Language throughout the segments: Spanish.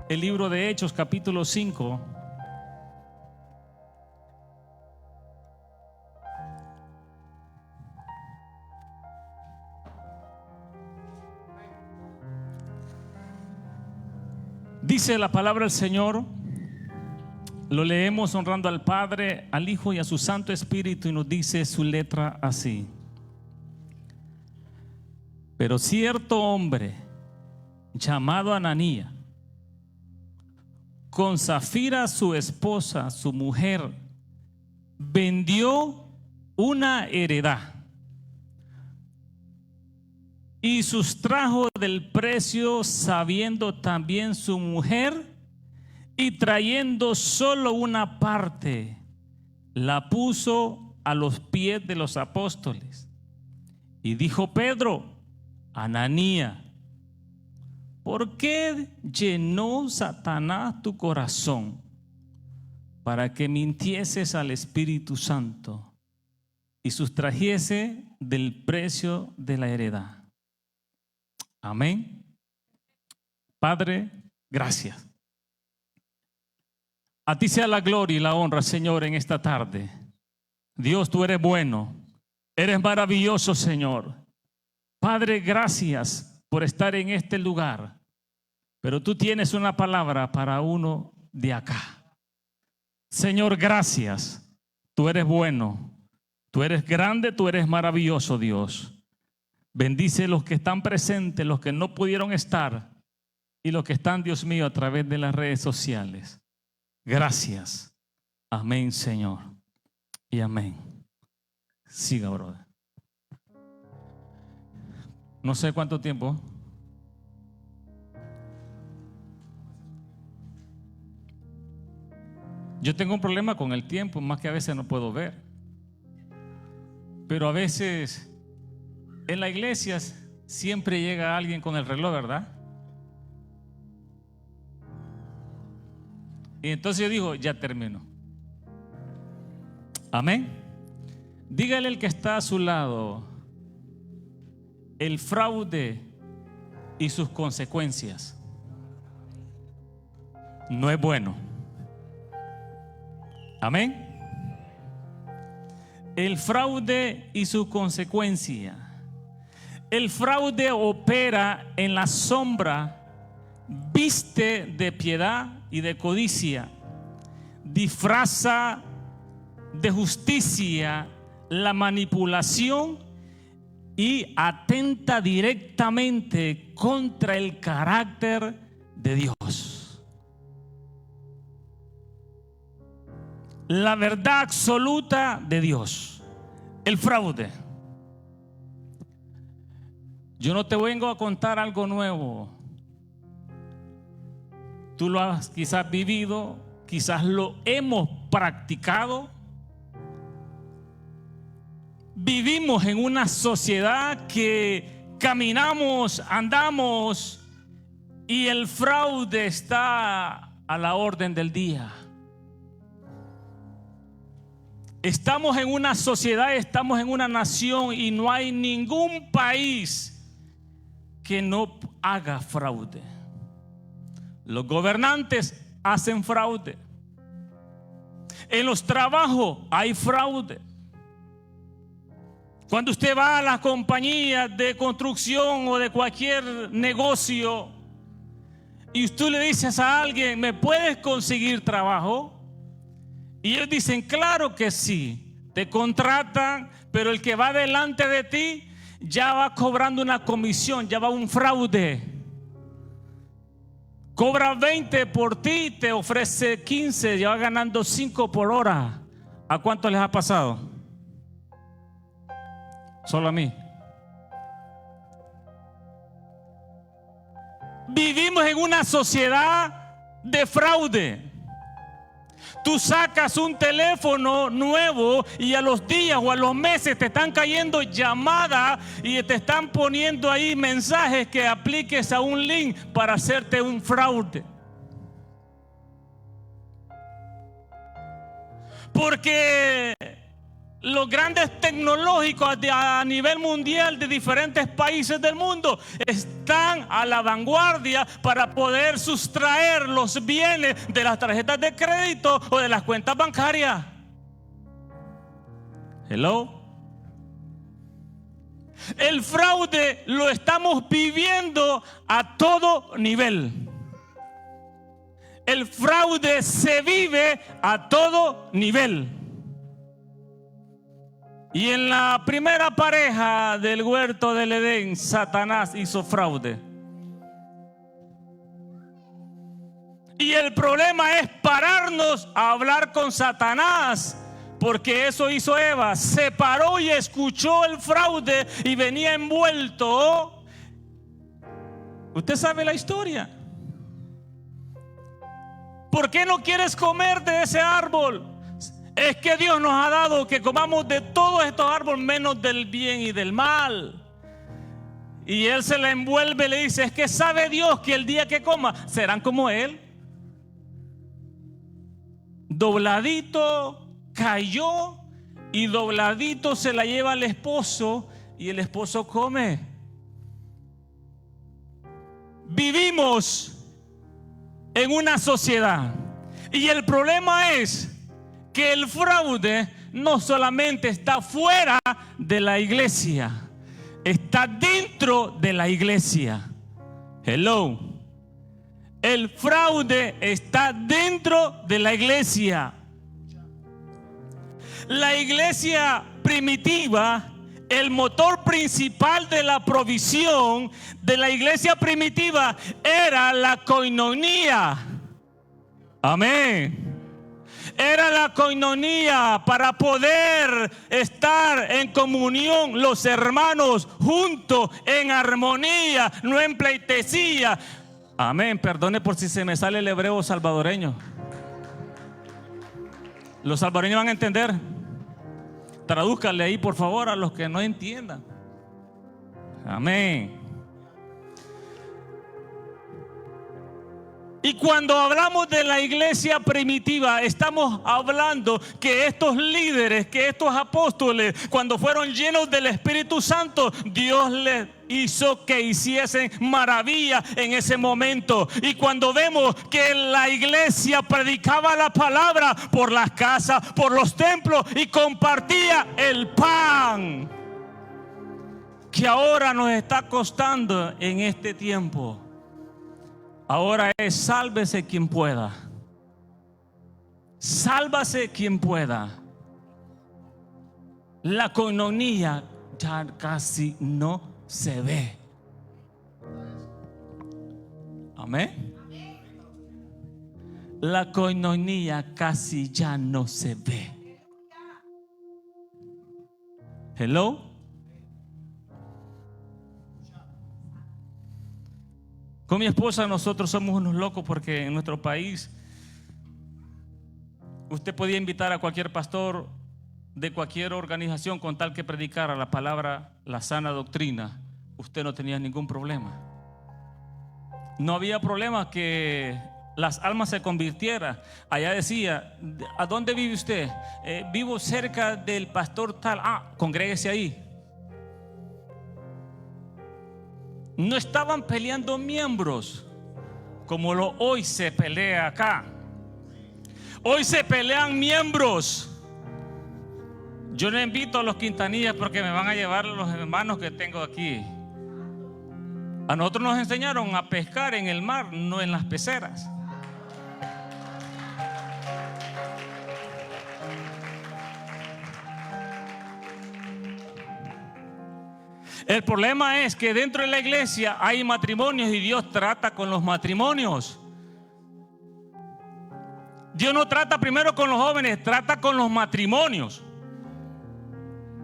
el libro de Hechos, capítulo 5. Dice la palabra del Señor, lo leemos honrando al Padre, al Hijo y a su Santo Espíritu, y nos dice su letra así: pero cierto hombre llamado Ananías, con Safira su esposa, su mujer, vendió una heredad y sustrajo del precio, sabiendo también su mujer, y trayendo solo una parte, la puso a los pies de los apóstoles. Y dijo Pedro: Ananías, ¿por qué llenó Satanás tu corazón para que mintieses al Espíritu Santo y sustrajese del precio de la heredad? Amén. Padre, gracias. A ti sea la gloria y la honra, Señor, en esta tarde. Dios, tú eres bueno, eres maravilloso, Señor. Padre, gracias por estar en este lugar. Pero tú tienes una palabra para uno de acá. Señor, gracias. Tú eres bueno, tú eres grande, tú eres maravilloso, Dios. Bendice los que están presentes, los que no pudieron estar y los que están, Dios mío, a través de las redes sociales. Gracias. Amén, Señor. Y amén. Siga, brother. No sé cuánto tiempo. Yo tengo un problema con el tiempo, más que a veces no puedo ver. Pero a veces en la iglesia siempre llega alguien con el reloj, ¿verdad? Y entonces yo digo, ya termino. Amén. Dígale al que está a su lado: el fraude y sus consecuencias no es bueno. Amén. El fraude y su consecuencia. El fraude opera en la sombra, viste de piedad y de codicia, disfraza de justicia la manipulación y atenta directamente contra el carácter de Dios. La verdad absoluta de Dios. El fraude. Yo no te vengo a contar algo nuevo. Tú lo has quizás vivido, quizás lo hemos practicado. Vivimos en una sociedad que caminamos, andamos, y el fraude está a la orden del día. Estamos en una sociedad, estamos en una nación, y no hay ningún país que no haga fraude. Los gobernantes hacen fraude. En los trabajos hay fraude. Cuando usted va a las compañías de construcción o de cualquier negocio y usted le dices a alguien: ¿me puedes conseguir trabajo? Y ellos dicen: claro que sí. Te contratan, pero el que va delante de ti ya va cobrando una comisión, ya va un fraude. Cobra 20 por ti, te ofrece 15, ya va ganando 5 por hora. ¿A cuánto les ha pasado? Solo a mí. Vivimos en una sociedad de fraude. Tú sacas un teléfono nuevo y a los días o a los meses te están cayendo llamadas y te están poniendo ahí mensajes que apliques a un link para hacerte un fraude. Porque Los grandes tecnológicos a nivel mundial de diferentes países del mundo están a la vanguardia para poder sustraer los bienes de las tarjetas de crédito o de las cuentas bancarias. Hello. El fraude lo estamos viviendo a todo nivel. El fraude se vive a todo nivel. Y en la primera pareja del huerto del Edén, Satanás hizo fraude. Y el problema es pararnos a hablar con Satanás, porque eso hizo Eva. Se paró y escuchó el fraude y venía envuelto. Usted sabe la historia. ¿Por qué no quieres comer de ese árbol? Es que Dios nos ha dado que comamos de todos estos árboles menos del bien y del mal. Y él se la envuelve y le dice: es que sabe Dios que el día que coma serán como él. Dobladito cayó y dobladito se la lleva al esposo y el esposo come. Vivimos en una sociedad y el problema es que el fraude no solamente está fuera de la iglesia, está dentro de la iglesia. Hello. El fraude está dentro de la iglesia. La iglesia primitiva, el motor principal de la provisión de la iglesia primitiva era la coinonía. Amén. Era la coinonía para poder estar en comunión los hermanos juntos, en armonía, no en pleitesía. Amén. Perdone por si se me sale el hebreo salvadoreño. Los salvadoreños van a entender. Tradúzcale ahí por favor a los que no entiendan. Amén. Y cuando hablamos de la iglesia primitiva, estamos hablando que estos líderes, que estos apóstoles, cuando fueron llenos del Espíritu Santo, Dios les hizo que hiciesen maravillas en ese momento. Y cuando vemos que la iglesia predicaba la palabra por las casas, por los templos y compartía el pan, que ahora nos está costando en este tiempo. Ahora es sálvese quien pueda. Sálvase quien pueda. La coinonía ya casi no se ve. Amén. La coinonía casi ya no se ve. Hello. Con mi esposa nosotros somos unos locos porque en nuestro país usted podía invitar a cualquier pastor de cualquier organización con tal que predicara la palabra, la sana doctrina. Usted no tenía ningún problema. No había problema que las almas se convirtieran. Allá decía: ¿a dónde vive usted? Vivo cerca del pastor tal. Congréguese ahí. No estaban peleando miembros como hoy se pelea acá. Hoy se pelean miembros. Yo no invito a los Quintanillas porque me van a llevar los hermanos que tengo aquí. A nosotros nos enseñaron a pescar en el mar, no en las peceras. El problema es que dentro de la iglesia hay matrimonios y Dios trata con los matrimonios. Dios no trata primero con los jóvenes, trata con los matrimonios.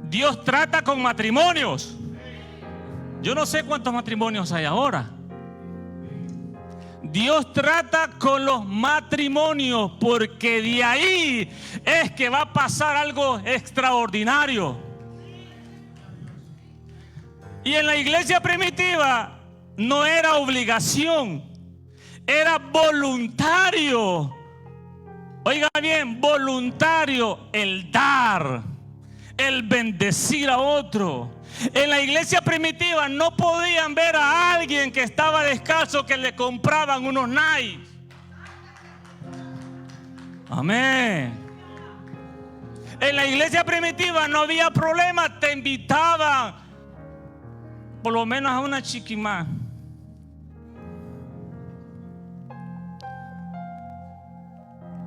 Dios trata con matrimonios. Yo no sé cuántos matrimonios hay ahora. Dios trata con los matrimonios porque de ahí es que va a pasar algo extraordinario. Y en la iglesia primitiva no era obligación, era voluntario. Oiga bien, voluntario el dar. el bendecir a otro. En la iglesia primitiva no podían ver a alguien que estaba descalzo que le compraban unos Nike. Amén. En la iglesia primitiva no había problema, te invitaban por lo menos a una chiquimá.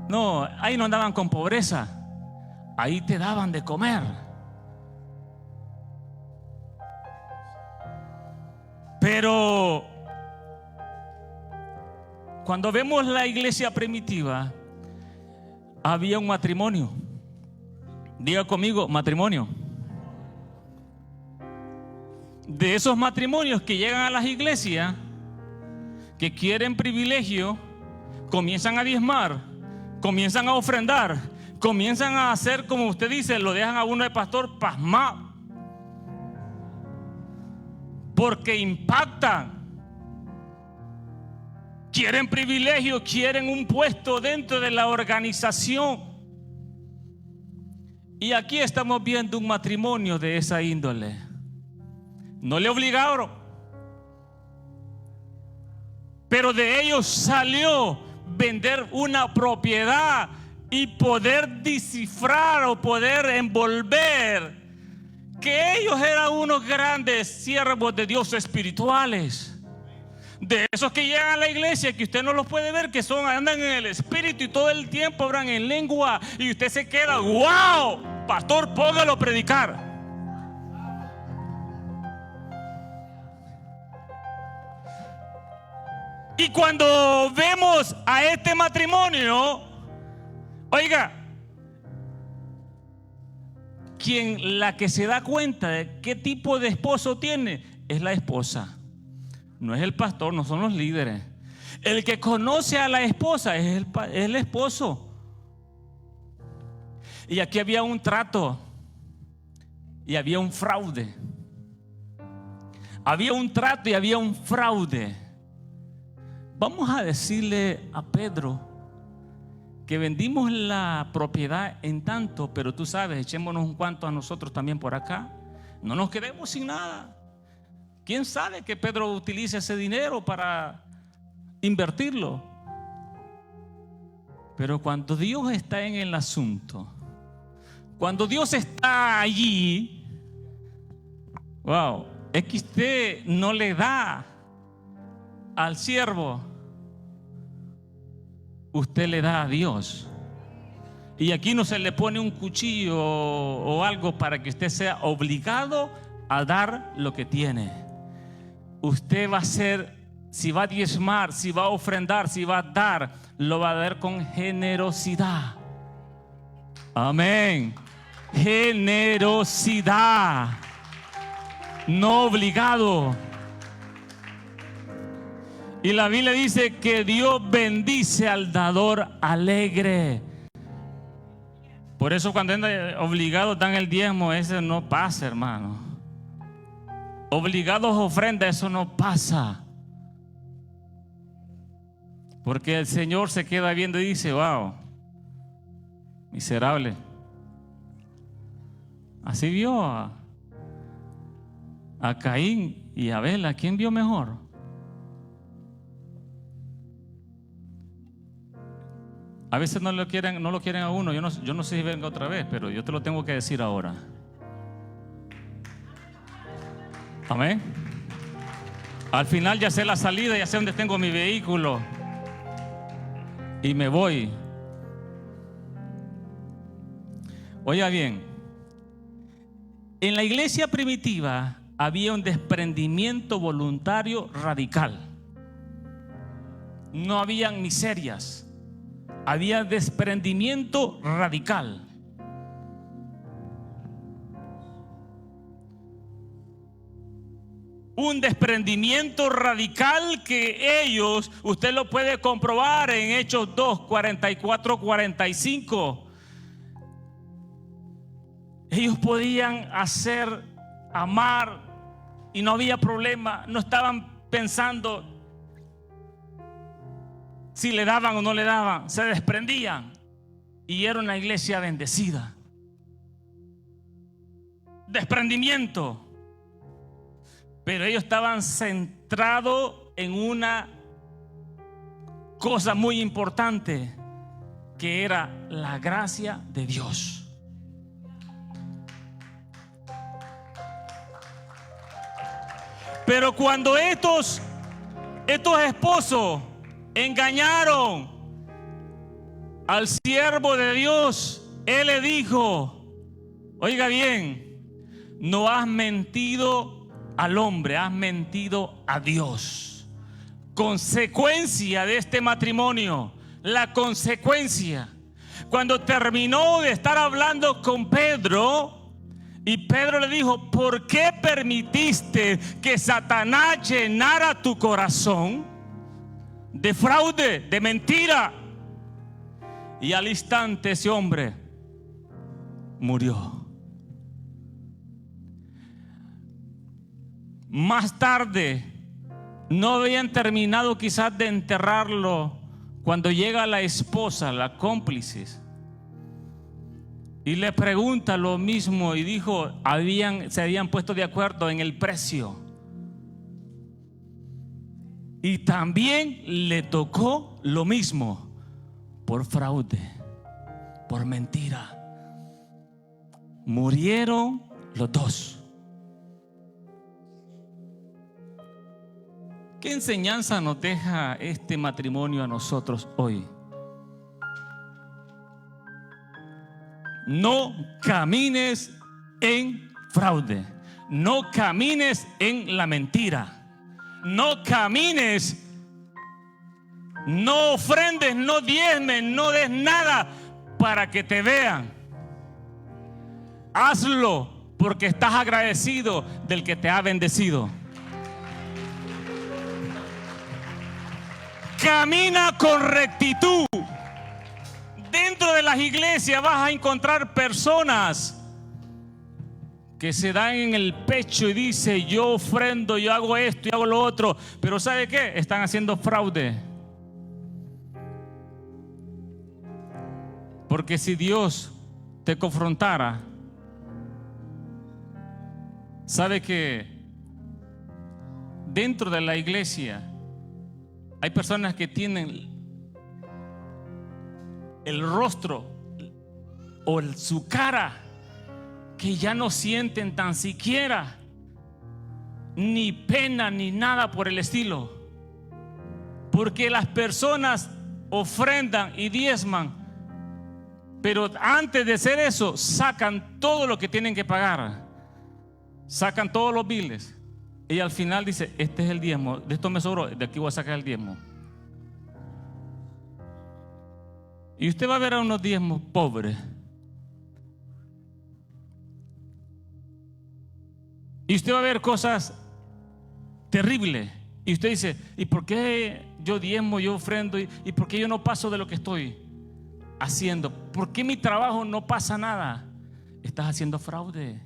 No, ahí no andaban con pobreza, ahí te daban de comer. Pero cuando vemos la iglesia primitiva, había un matrimonio. Diga conmigo, matrimonio. De esos matrimonios que llegan a las iglesias, que quieren privilegio, comienzan a diezmar, comienzan a ofrendar, comienzan a hacer como usted dice, lo dejan a uno de pastor pasmado, porque impactan. Quieren privilegio, quieren un puesto dentro de la organización. Y aquí estamos viendo un matrimonio de esa índole. No le obligaron, pero de ellos salió vender una propiedad y poder descifrar o poder envolver que ellos eran unos grandes siervos de Dios espirituales. De esos que llegan a la iglesia, que usted no los puede ver, que andan en el espíritu y todo el tiempo hablan en lengua, y usted se queda, wow, pastor, póngalo a predicar. Y cuando vemos a este matrimonio, oiga, la que se da cuenta de qué tipo de esposo tiene es la esposa. No es el pastor, no son los líderes. El que conoce a la esposa es el esposo. Y aquí había un trato y había un fraude. Había un trato y había un fraude. Vamos a decirle a Pedro que vendimos la propiedad en tanto, pero tú sabes, echémonos un cuanto a nosotros también por acá. No nos quedemos sin nada. ¿Quién sabe que Pedro utilice ese dinero para invertirlo? Pero cuando Dios está en el asunto, cuando Dios está allí, wow, es que usted no le da al siervo, usted le da a Dios. Y aquí no se le pone un cuchillo o algo para que usted sea obligado a dar lo que tiene. Usted va a ser, si va a diezmar, si va a ofrendar, si va a dar, lo va a dar con generosidad. Amén. Generosidad, no obligado. Y la Biblia dice que Dios bendice al dador alegre. Por eso cuando andan obligados dan el diezmo, eso no pasa, hermano. Obligados a ofrenda, eso no pasa. Porque el Señor se queda viendo y dice, wow, miserable. Así vio a Caín y a Abel. ¿A quién vio mejor? A veces no lo quieren a uno. Yo no sé si venga otra vez, pero yo te lo tengo que decir ahora. Amén. Al final ya sé la salida, ya sé dónde tengo mi vehículo y me voy. Oiga bien, en la iglesia primitiva había un desprendimiento voluntario radical. No habían miserias, había desprendimiento radical. Un desprendimiento radical que ellos, usted lo puede comprobar en Hechos 2, 44, 45. Ellos podían hacer, amar y no había problema. No estaban pensando si le daban o no le daban. Se desprendían y era una iglesia bendecida. desprendimiento. Pero ellos estaban centrados en una cosa muy importante, que era la gracia de Dios. Pero cuando estos esposos engañaron al siervo de Dios, él le dijo: oiga bien, no has mentido al hombre, has mentido a Dios. Consecuencia de este matrimonio, la consecuencia, cuando terminó de estar hablando con Pedro, y Pedro le dijo: ¿por qué permitiste que Satanás llenara tu corazón de fraude, de mentira? Y al instante ese hombre murió. Más tarde, no habían terminado quizás de enterrarlo, cuando llega la esposa, la cómplice, y le pregunta lo mismo, y dijo: se habían puesto de acuerdo en el precio, y también le tocó lo mismo, por fraude, por mentira. Murieron los dos. ¿Qué enseñanza nos deja este matrimonio a nosotros hoy? No camines en fraude, no camines en la mentira, no camines, no ofrendes, no diezmes, no des nada para que te vean. Hazlo porque estás agradecido del que te ha bendecido. Camina con rectitud. Dentro de las iglesias vas a encontrar personas que se dan en el pecho y dicen: yo ofrendo, yo hago esto y hago lo otro. Pero ¿sabe qué? Están haciendo fraude. Porque si Dios te confrontara, sabe que dentro de la iglesia hay personas que tienen el rostro o su cara que ya no sienten tan siquiera ni pena ni nada por el estilo, porque las personas ofrendan y diezman, pero antes de hacer eso sacan todo lo que tienen que pagar, sacan todos los biles, y al final dice: este es el diezmo, de esto me sobró, de aquí voy a sacar el diezmo. Y usted va a ver a unos diezmos pobres. Y usted va a ver cosas terribles. Y usted dice: ¿y por qué yo diezmo, yo ofrendo? ¿Y por qué yo no paso de lo que estoy haciendo? ¿Por qué mi trabajo no pasa nada? Estás haciendo fraude.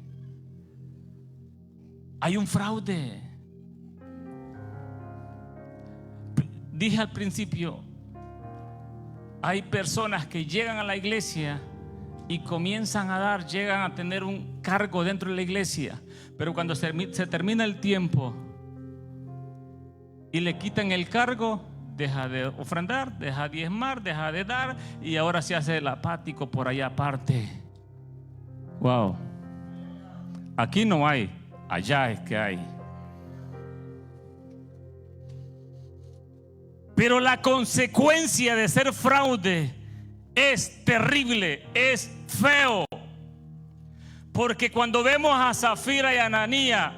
Hay un fraude. Dije al principio, hay personas que llegan a la iglesia y comienzan a dar, llegan a tener un cargo dentro de la iglesia, pero cuando se termina el tiempo y le quitan el cargo, deja de ofrendar, deja de diezmar, deja de dar, y ahora se hace el apático por allá aparte. Wow. Aquí no hay, allá es que hay. Pero la consecuencia de ser fraude es terrible, es feo. Porque cuando vemos a Zafira y a Ananías,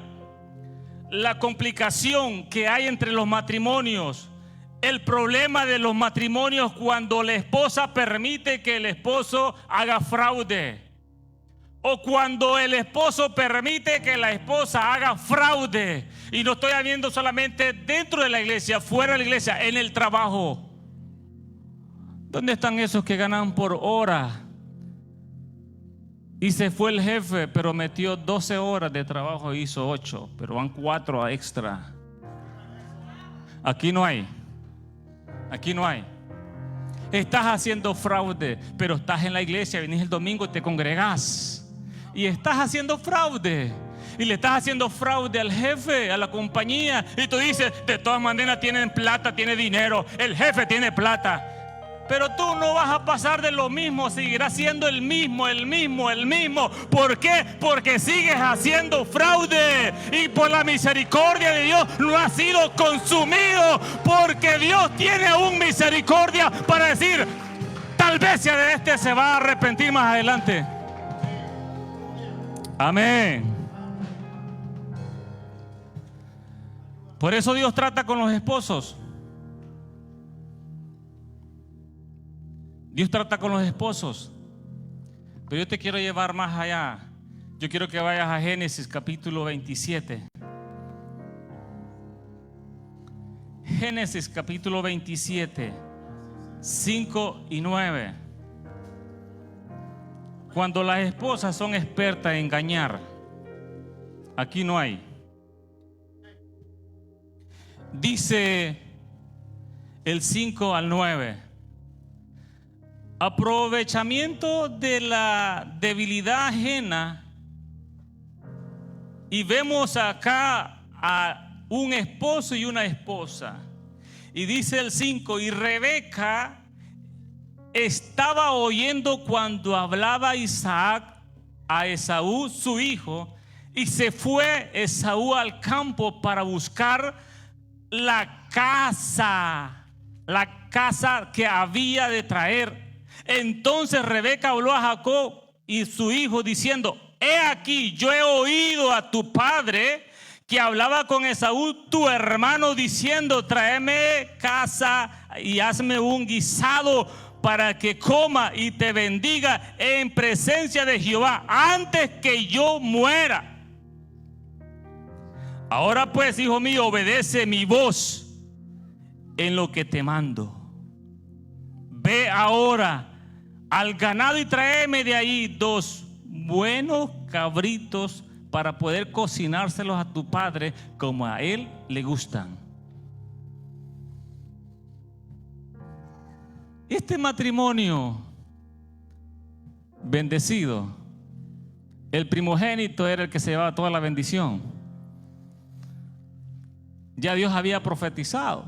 la complicación que hay entre los matrimonios, el problema de los matrimonios cuando la esposa permite que el esposo haga fraude, o cuando el esposo permite que la esposa haga fraude. Y no estoy hablando solamente dentro de la iglesia, fuera de la iglesia, en el trabajo. ¿Dónde están esos que ganan por hora? Y se fue el jefe, pero metió 12 horas de trabajo e hizo 8, pero van 4 extra. Aquí no hay. Aquí no hay. Estás haciendo fraude, pero estás en la iglesia, venís el domingo y te congregás. y estás haciendo fraude. Y le estás haciendo fraude al jefe, a la compañía. Y tú dices, de todas maneras tienen plata, tiene dinero, el jefe tiene plata. Pero tú no vas a pasar de lo mismo, seguirás siendo el mismo. ¿Por qué? Porque sigues haciendo fraude. Y por la misericordia de Dios no has sido consumido. Porque Dios tiene aún misericordia para decir, tal vez si de este se va a arrepentir más adelante. Amén. Por eso Dios trata con los esposos. Dios trata con los esposos. Pero yo te quiero llevar más allá. Yo quiero que vayas a Génesis capítulo 27. Génesis capítulo 27, 5 y 9. Cuando las esposas son expertas en engañar, aquí no hay. Dice el 5 al 9: aprovechamiento de la debilidad ajena. Y vemos acá a un esposo y una esposa. Y dice el 5: y Rebeca estaba oyendo cuando hablaba Isaac a Esaú su hijo, y se fue Esaú al campo para buscar la casa que había de traer. Entonces Rebeca habló a Jacob y su hijo diciendo: he aquí, yo he oído a tu padre que hablaba con Esaú tu hermano diciendo: tráeme casa y hazme un guisado para que coma y te bendiga en presencia de Jehová antes que yo muera. Ahora pues, hijo mío, obedece mi voz en lo que te mando. Ve ahora al ganado y tráeme de ahí 2 buenos cabritos para poder cocinárselos a tu padre como a él le gustan. Este matrimonio bendecido, el primogénito era el que se llevaba toda la bendición. Ya Dios había profetizado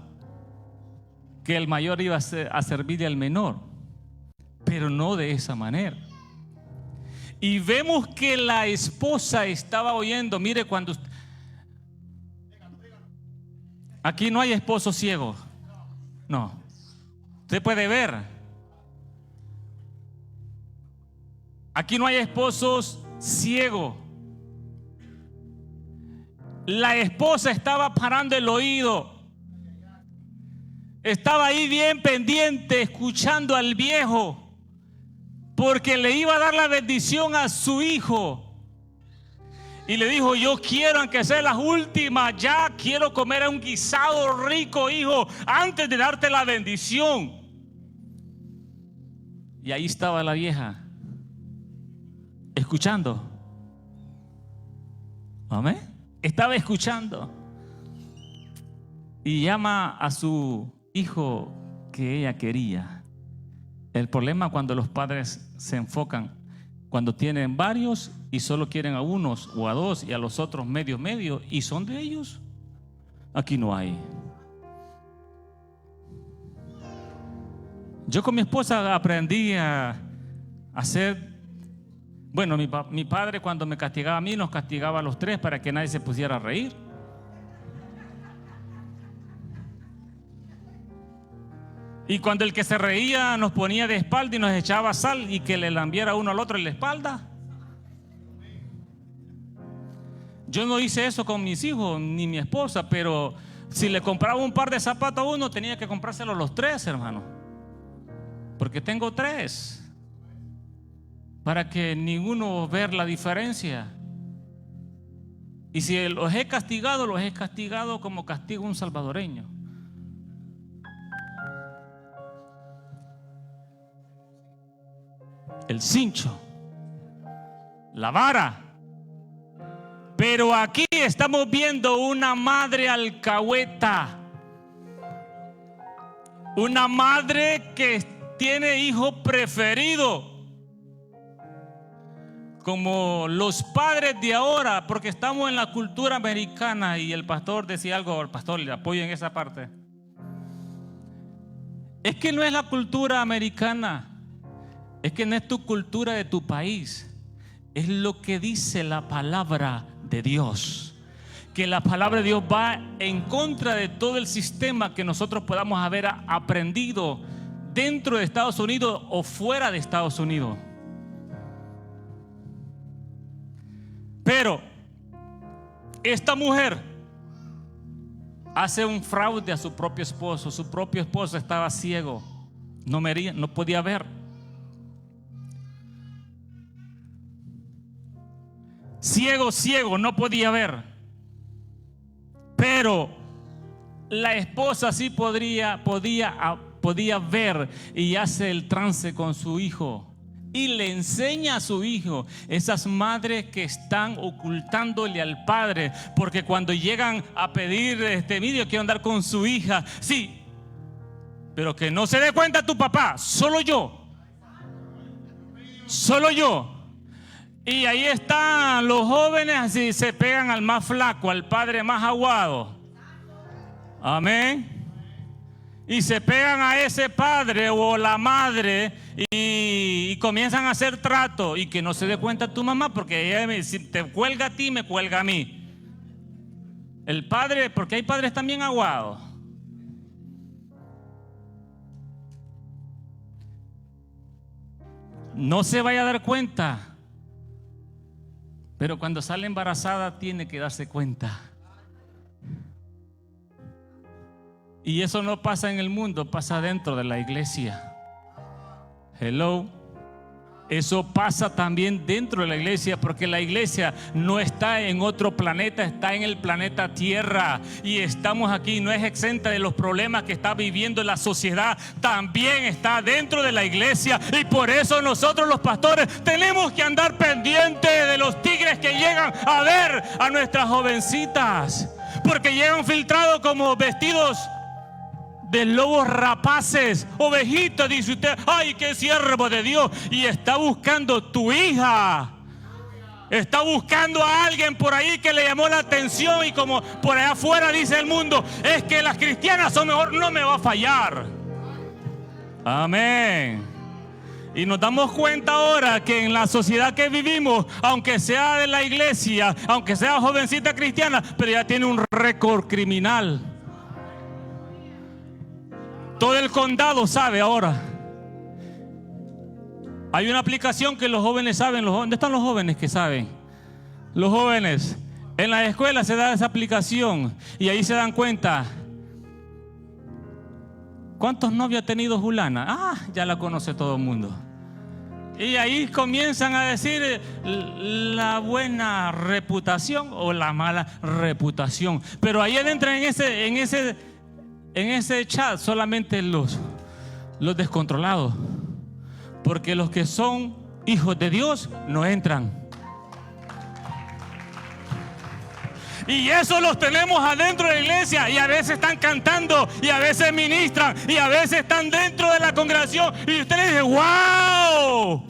que el mayor iba a servirle al menor, pero no de esa manera. Y vemos que la esposa estaba oyendo. Mire, cuando aquí no hay esposo ciego. No. Usted puede ver. Aquí no hay esposos ciegos. La esposa estaba parando el oído. Estaba ahí bien pendiente, escuchando al viejo, porque le iba a dar la bendición a su hijo. Y le dijo: yo quiero, aunque sea las últimas, ya quiero comer un guisado rico, hijo, antes de darte la bendición. Y ahí estaba la vieja, escuchando. Amén. Estaba escuchando. Y llama a su hijo que ella quería. El problema cuando los padres se enfocan, cuando tienen varios y solo quieren a unos o a dos y a los otros medio y son de ellos. Aquí no hay. Yo con mi esposa aprendí a hacer. Bueno, mi padre cuando me castigaba a mí, nos castigaba a los 3 para que nadie se pusiera a reír. Y cuando el que se reía nos ponía de espalda y nos echaba sal y que le lambiera uno al otro en la espalda. Yo no hice eso con mis hijos ni mi esposa, pero si le compraba un par de zapatos a uno, tenía que comprárselo a los 3, hermano, porque tengo 3, para que ninguno vea la diferencia. Y si los he castigado como castigo un salvadoreño. El cincho, la vara. Pero aquí estamos viendo una madre alcahueta, una madre que tiene hijo preferido. como los padres de ahora, porque estamos en la cultura americana, y el pastor decía algo, el pastor le apoya en esa parte. Es que no es la cultura americana, es que no es tu cultura de tu país, es lo que dice la palabra de Dios. Que la palabra de Dios va en contra de todo el sistema que nosotros podamos haber aprendido dentro de Estados Unidos o fuera de Estados Unidos. Pero esta mujer hace un fraude a su propio esposo. Su propio esposo estaba ciego, no podía ver. Ciego, no podía ver. Pero la esposa sí podía ver, y hace el trance con su hijo. Y le enseña a su hijo, esas madres que están ocultándole al padre, porque cuando llegan a pedir mira, quiero andar con su hija, sí, pero que no se dé cuenta tu papá, solo yo. Y ahí están los jóvenes, así se pegan al más flaco, al padre más aguado. Amén. Y se pegan a ese padre o la madre y comienzan a hacer trato, y que no se dé cuenta tu mamá, porque ella, si te cuelga a ti, me cuelga a mí. El padre, porque hay padres también aguados. No se vaya a dar cuenta, pero cuando sale embarazada tiene que darse cuenta. Y eso no pasa en el mundo, pasa dentro de la iglesia. Hello. Eso pasa también dentro de la iglesia, porque la iglesia no está en otro planeta, está en el planeta Tierra. Y estamos aquí, no es exenta de los problemas que está viviendo la sociedad, también está dentro de la iglesia. Y por eso nosotros los pastores tenemos que andar pendientes de los tigres que llegan a ver a nuestras jovencitas, porque llegan filtrados como vestidos de lobos rapaces, ovejitas, dice usted. Ay, qué siervo de Dios. Y está buscando tu hija, está buscando a alguien por ahí que le llamó la atención, y como por allá afuera dice el mundo, es que las cristianas son mejor, no me va a fallar. Amén. Y nos damos cuenta ahora que en la sociedad que vivimos, aunque sea de la iglesia, aunque sea jovencita cristiana, pero ya tiene un récord criminal. Todo el condado sabe ahora. Hay una aplicación que los jóvenes saben. ¿Dónde están los jóvenes que saben? Los jóvenes. En la escuela se da esa aplicación y ahí se dan cuenta. ¿Cuántos novios ha tenido Julana? Ah, ya la conoce todo el mundo. Y ahí comienzan a decir la buena reputación o la mala reputación. Pero ahí entran en ese chat solamente los descontrolados, porque los que son hijos de Dios no entran. Y eso los tenemos adentro de la iglesia, y a veces están cantando, y a veces ministran, y a veces están dentro de la congregación, y usted le dice ¡wow!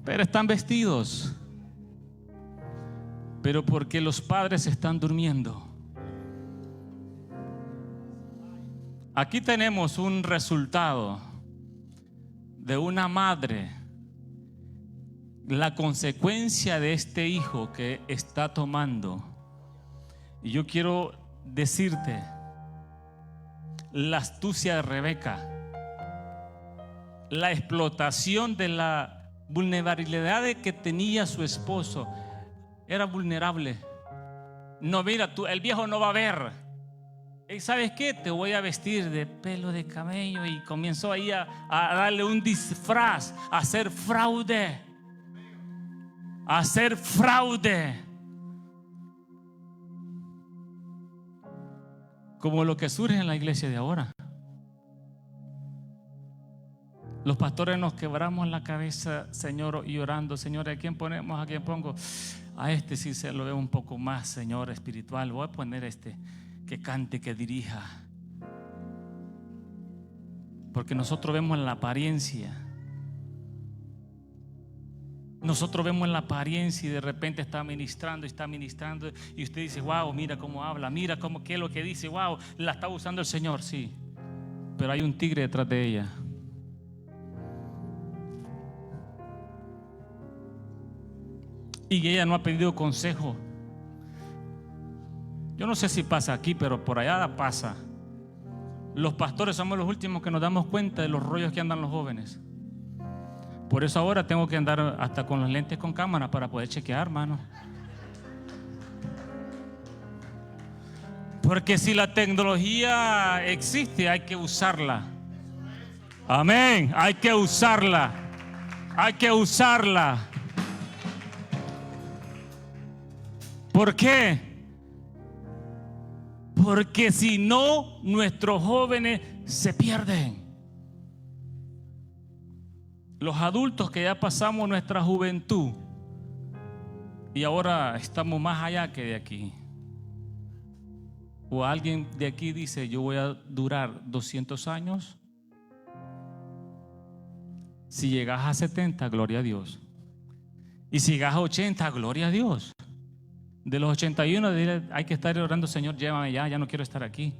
Pero están vestidos, pero porque los padres están durmiendo. Aquí tenemos un resultado de una madre, la consecuencia de este hijo que está tomando. Y yo quiero decirte, la astucia de Rebeca, la explotación de la vulnerabilidad que tenía su esposo. Era vulnerable. No, mira, el viejo no va a ver. ¿Y sabes qué? Te voy a vestir de pelo de camello. Y comenzó ahí a darle un disfraz, a hacer fraude. A hacer fraude. Como lo que surge en la iglesia de ahora. Los pastores nos quebramos la cabeza, Señor, y orando, Señor, ¿a quién ponemos? ¿A quién pongo? A este sí se lo veo un poco más, Señor, espiritual. Voy a poner que cante, que dirija. Porque nosotros vemos la apariencia. Nosotros vemos la apariencia y de repente está ministrando y usted dice, wow, mira cómo habla, mira qué es lo que dice, wow, la está usando el Señor, sí. Pero hay un tigre detrás de ella. Y ella no ha pedido consejo. Yo no sé si pasa aquí, pero por allá pasa. Los pastores somos los últimos que nos damos cuenta de los rollos que andan los jóvenes. Por eso ahora tengo que andar hasta con los lentes con cámara para poder chequear, hermano. Porque si la tecnología existe, hay que usarla. Amén, hay que usarla. Hay que usarla. ¿Por qué? Porque si no, nuestros jóvenes se pierden. Los adultos que ya pasamos nuestra juventud y ahora estamos más allá que de aquí. O alguien de aquí dice, yo voy a durar 200 años. Si llegas a 70, gloria a Dios. Y si llegas a 80, gloria a Dios. De los 81 hay que estar orando, Señor, llévame ya no quiero estar aquí.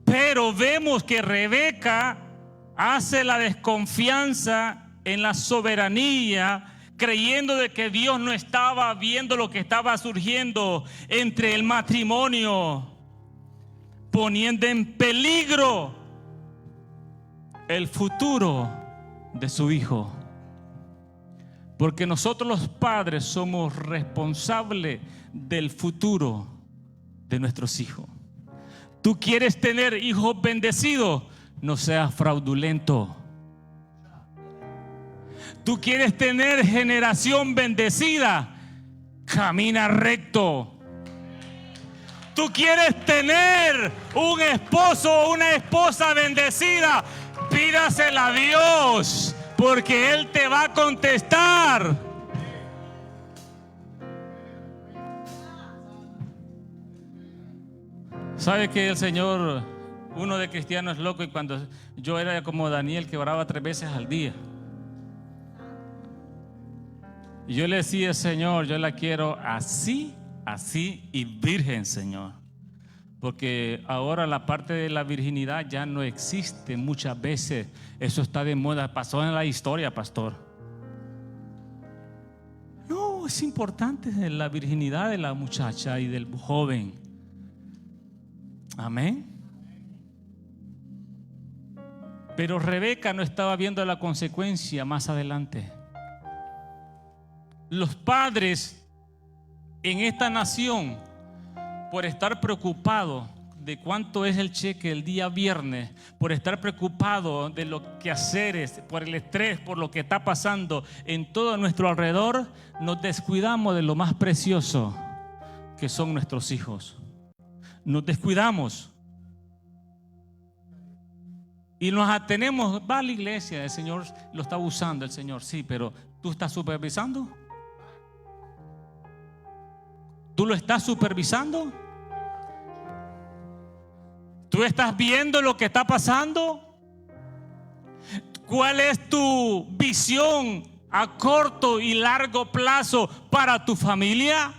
Pero vemos que Rebeca hace la desconfianza en la soberanía, creyendo de que Dios no estaba viendo lo que estaba surgiendo entre el matrimonio, poniendo en peligro el futuro de su hijo. Porque nosotros los padres somos responsables del futuro de nuestros hijos. Tú quieres tener hijos bendecidos, no seas fraudulento. Tú quieres tener generación bendecida, camina recto. Tú quieres tener un esposo o una esposa bendecida, pídasela a Dios, porque Él te va a contestar. ¿Sabe que el Señor, uno de cristiano es loco? Y cuando yo era como Daniel, que oraba 3 veces al día, y yo le decía, Señor, yo la quiero así y virgen, Señor. Porque ahora la parte de la virginidad ya no existe muchas veces. Eso está de moda, pasó en la historia, pastor. No, es importante la virginidad de la muchacha y del joven. Amén. Pero Rebeca no estaba viendo la consecuencia más adelante. Los padres en esta nación, por estar preocupados de cuánto es el cheque el día viernes, por estar preocupados de los quehaceres, por el estrés, por lo que está pasando en todo nuestro alrededor, nos descuidamos de lo más precioso que son nuestros hijos. Nos descuidamos y nos atenemos. Va a la iglesia, el Señor lo está usando, el Señor, sí, pero ¿tú estás supervisando? ¿Tú lo estás supervisando? ¿Tú estás viendo lo que está pasando? ¿Cuál es tu visión a corto y largo plazo para tu familia?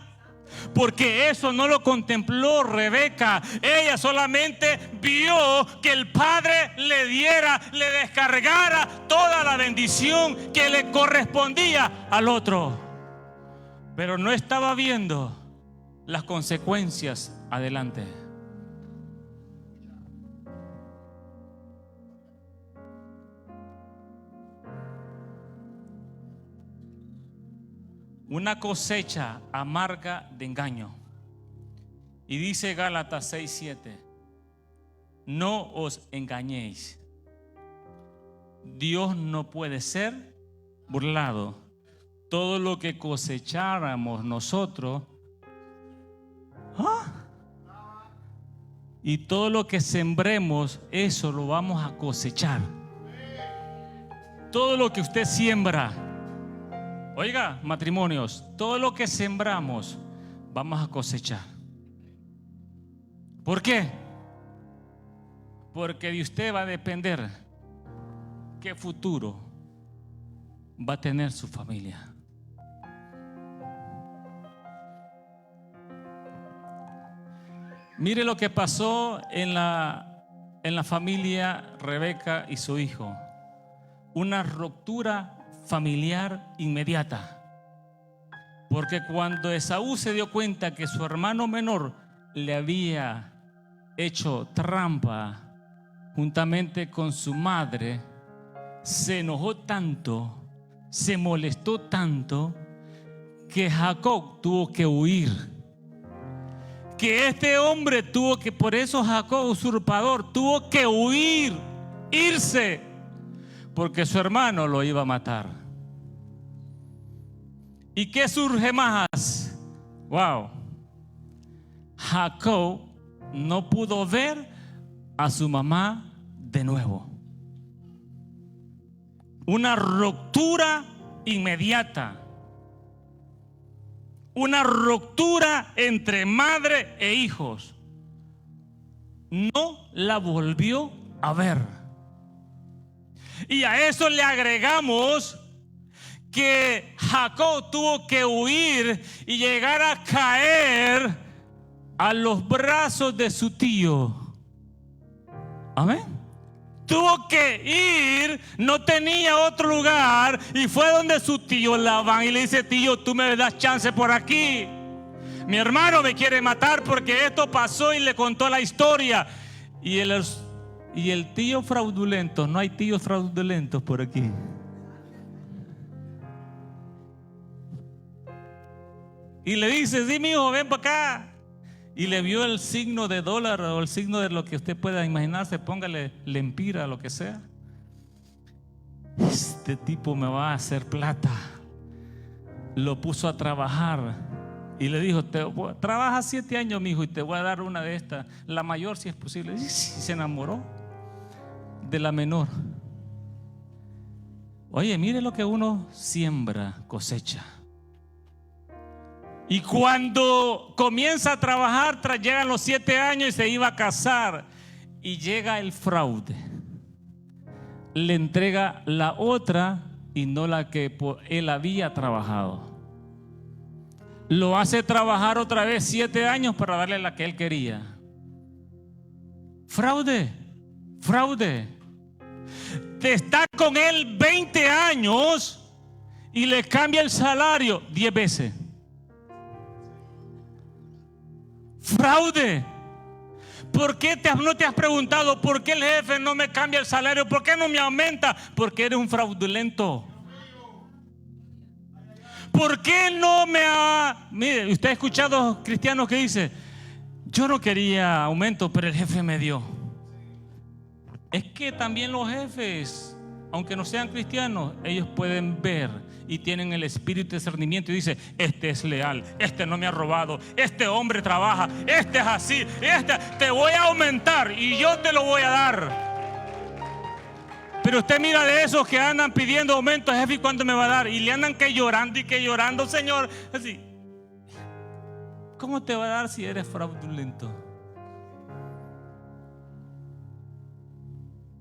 Porque eso no lo contempló Rebeca. Ella solamente vio que el padre le descargara toda la bendición que le correspondía al otro, pero no estaba viendo las consecuencias adelante. Una cosecha amarga de engaño. Y dice Gálatas 6:7: no os engañéis, Dios no puede ser burlado. Todo lo que cosecháramos nosotros, y todo lo que sembremos, eso lo vamos a cosechar. Todo lo que usted siembra, oiga, matrimonios, todo lo que sembramos vamos a cosechar. ¿Por qué? Porque de usted va a depender qué futuro va a tener su familia. Mire lo que pasó en la familia Rebeca y su hijo. Una ruptura familiar inmediata. Porque cuando Esaú se dio cuenta que su hermano menor le había hecho trampa juntamente con su madre, se enojó tanto, se molestó tanto, que Jacob tuvo que huir. Que este hombre tuvo que, por eso Jacob, usurpador, tuvo que huir, irse, porque su hermano lo iba a matar. ¿Y qué surge más? Wow. Jacob no pudo ver a su mamá de nuevo. Una ruptura inmediata. Una ruptura entre madre e hijos. No la volvió a ver. Y a eso le agregamos que Jacob tuvo que huir y llegar a caer a los brazos de su tío. Amén. Tuvo que ir, no tenía otro lugar, y fue donde su tío Labán y le dice: tío, tú me das chance por aquí. Mi hermano me quiere matar porque esto pasó, y le contó la historia. Y el tío fraudulento, no hay tíos fraudulentos por aquí. Y le dice: sí, mi hijo, ven para acá. Y le vio el signo de dólar o el signo de lo que usted pueda imaginarse, póngale lempira, lo que sea. Este tipo me va a hacer plata. Lo puso a trabajar y le dijo: trabaja 7 años, mi hijo, y te voy a dar una de estas, la mayor si es posible. Y se enamoró de la menor. Oye, mire lo que uno siembra, cosecha. Y cuando comienza a trabajar, llegan los 7 años y se iba a casar. Y llega el fraude. Le entrega la otra y no la que él había trabajado. Lo hace trabajar otra vez 7 años para darle la que él quería. Fraude, fraude. Está con él 20 años y le cambia el salario 10 veces. Fraude. ¿Por qué no te has preguntado por qué el jefe no me cambia el salario? ¿Por qué no me aumenta? Porque eres un fraudulento. ¿Por qué no me ha... Mire, usted ha escuchado cristianos que dicen: yo no quería aumento, pero el jefe me dio. Es que también los jefes, aunque no sean cristianos, ellos pueden ver y tienen el espíritu de discernimiento y dicen: este es leal, este no me ha robado, este hombre trabaja, este es así, te voy a aumentar y yo te lo voy a dar. Pero usted mira de esos que andan pidiendo aumento: jefe, ¿cuándo me va a dar? Y le andan que llorando, Señor. Así, ¿cómo te va a dar si eres fraudulento?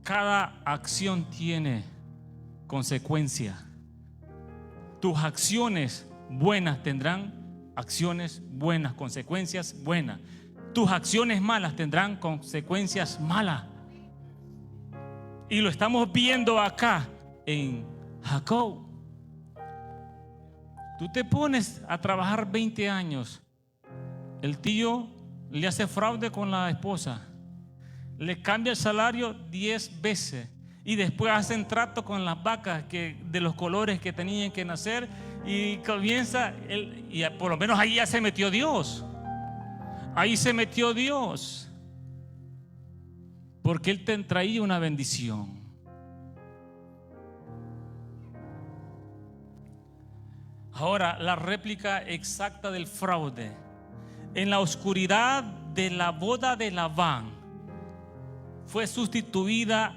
Cada acción tiene consecuencia. Tus acciones buenas tendrán acciones buenas, consecuencias buenas. Tus acciones malas tendrán consecuencias malas. Y lo estamos viendo acá en Jacob. Tú te pones a trabajar 20 años. El tío le hace fraude con la esposa. Le cambia el salario 10 veces. Y después hacen trato con las vacas de los colores que tenían que nacer. Y comienza, y por lo menos ahí ya se metió Dios. Ahí se metió Dios. Porque Él te traía una bendición. Ahora, la réplica exacta del fraude. En la oscuridad de la boda de Labán fue sustituida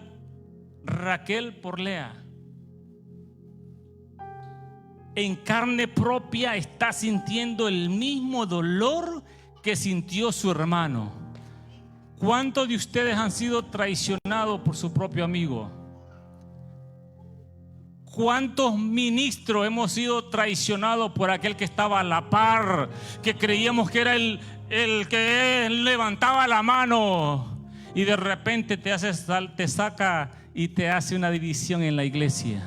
Raquel por Lea. En carne propia está sintiendo el mismo dolor que sintió su hermano. ¿Cuántos de ustedes han sido traicionados por su propio amigo? ¿Cuántos ministros hemos sido traicionados por aquel que estaba a la par, que creíamos que era el que levantaba la mano, y de repente te saca y te hace una división en la iglesia?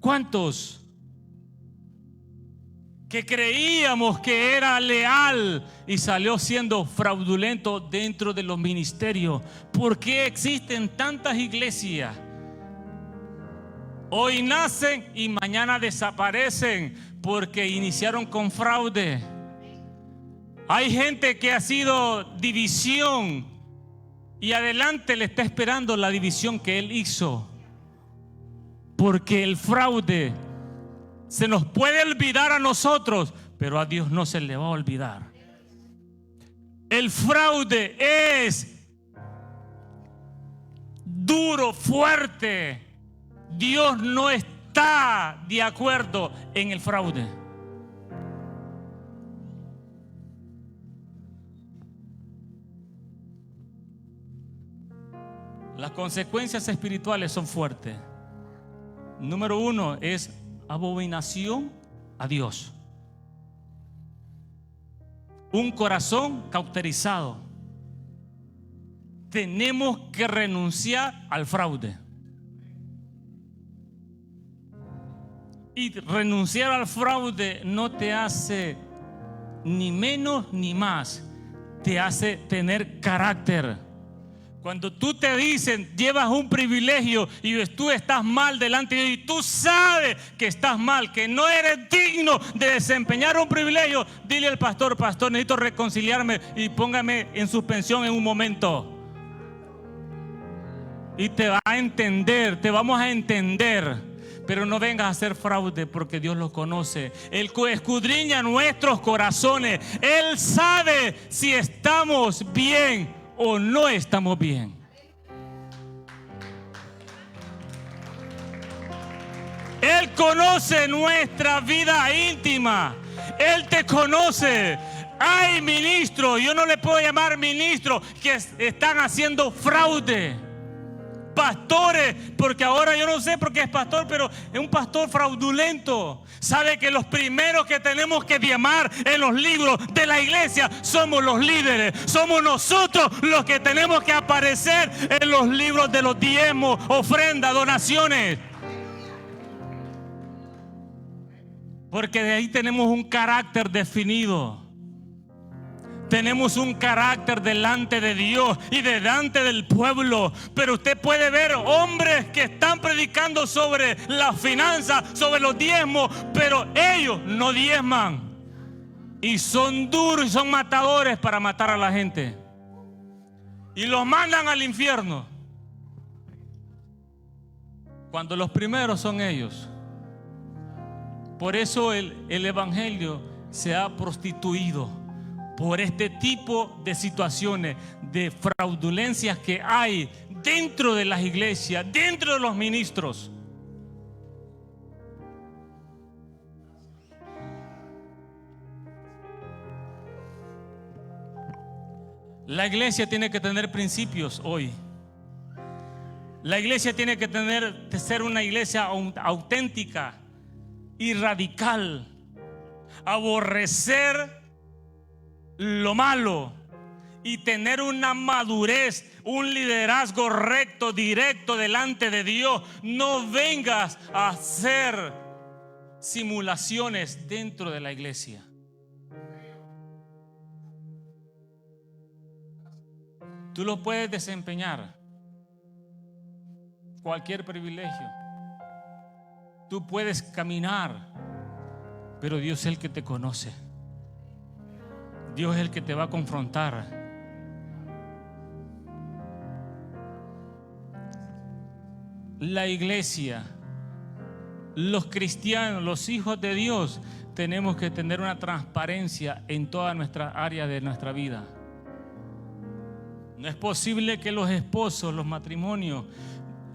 ¿Cuántos que creíamos que era leal y salió siendo fraudulento dentro de los ministerios? ¿Por qué existen tantas iglesias? Hoy nacen y mañana desaparecen porque iniciaron con fraude. Hay gente que ha sido división y adelante le está esperando la división que él hizo, porque el fraude se nos puede olvidar a nosotros, pero a Dios no se le va a olvidar. El fraude es duro, fuerte. Dios no está de acuerdo en el fraude. Las consecuencias espirituales son fuertes. Número 1 es abominación a Dios. Un corazón cauterizado. Tenemos que renunciar al fraude. Y renunciar al fraude no te hace ni menos ni más, te hace tener carácter. Cuando tú te dicen, llevas un privilegio y tú estás mal delante de Dios, y tú sabes que estás mal, que no eres digno de desempeñar un privilegio, dile al pastor: pastor, necesito reconciliarme y póngame en suspensión en un momento. Y te va a entender, te vamos a entender. Pero no vengas a hacer fraude, porque Dios lo conoce. Él escudriña nuestros corazones. Él sabe si estamos bien o no estamos bien. Él conoce nuestra vida íntima. Él te conoce. Hay ministros, yo no le puedo llamar ministros, que están haciendo fraude. Pastores, porque ahora yo no sé por qué es pastor, pero es un pastor fraudulento. Sabe que los primeros que tenemos que diezmar en los libros de la iglesia somos los líderes. Somos nosotros los que tenemos que aparecer en los libros de los diezmos, ofrendas, donaciones. Porque de ahí tenemos un carácter definido. Tenemos un carácter delante de Dios y delante del pueblo. Pero usted puede ver hombres que están predicando sobre las finanzas, sobre los diezmos, pero ellos no diezman. Y son duros y son matadores para matar a la gente. Y los mandan al infierno. Cuando los primeros son ellos. Por eso el evangelio se ha prostituido. Por este tipo de situaciones, de fraudulencias que hay dentro de las iglesias, dentro de los ministros. La iglesia tiene que tener principios hoy. La iglesia tiene que ser una iglesia auténtica y radical. Aborrecer lo malo y tener una madurez, un liderazgo recto, directo delante de Dios. No vengas a hacer simulaciones dentro de la iglesia. Tú lo puedes desempeñar, cualquier privilegio. Tú puedes caminar, pero Dios es el que te conoce. Dios es el que te va a confrontar. La iglesia, los cristianos, los hijos de Dios, tenemos que tener una transparencia en todas nuestras áreas de nuestra vida. No es posible que los esposos, los matrimonios,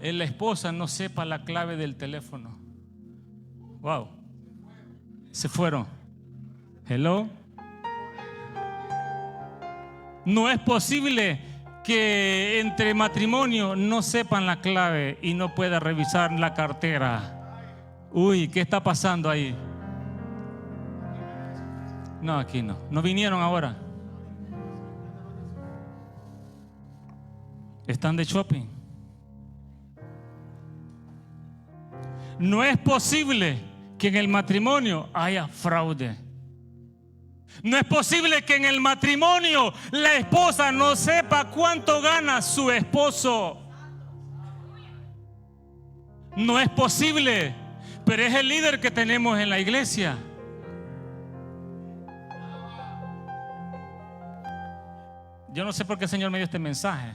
la esposa no sepa la clave del teléfono. Wow. Se fueron. Hello. No es posible que entre matrimonio no sepan la clave y no pueda revisar la cartera. Uy, ¿qué está pasando ahí? No, aquí no. No vinieron ahora. Están de shopping. No es posible que en el matrimonio haya fraude. No es posible que en el matrimonio la esposa no sepa cuánto gana su esposo. No es posible, pero es el líder que tenemos en la iglesia. Yo no sé por qué el Señor me dio este mensaje.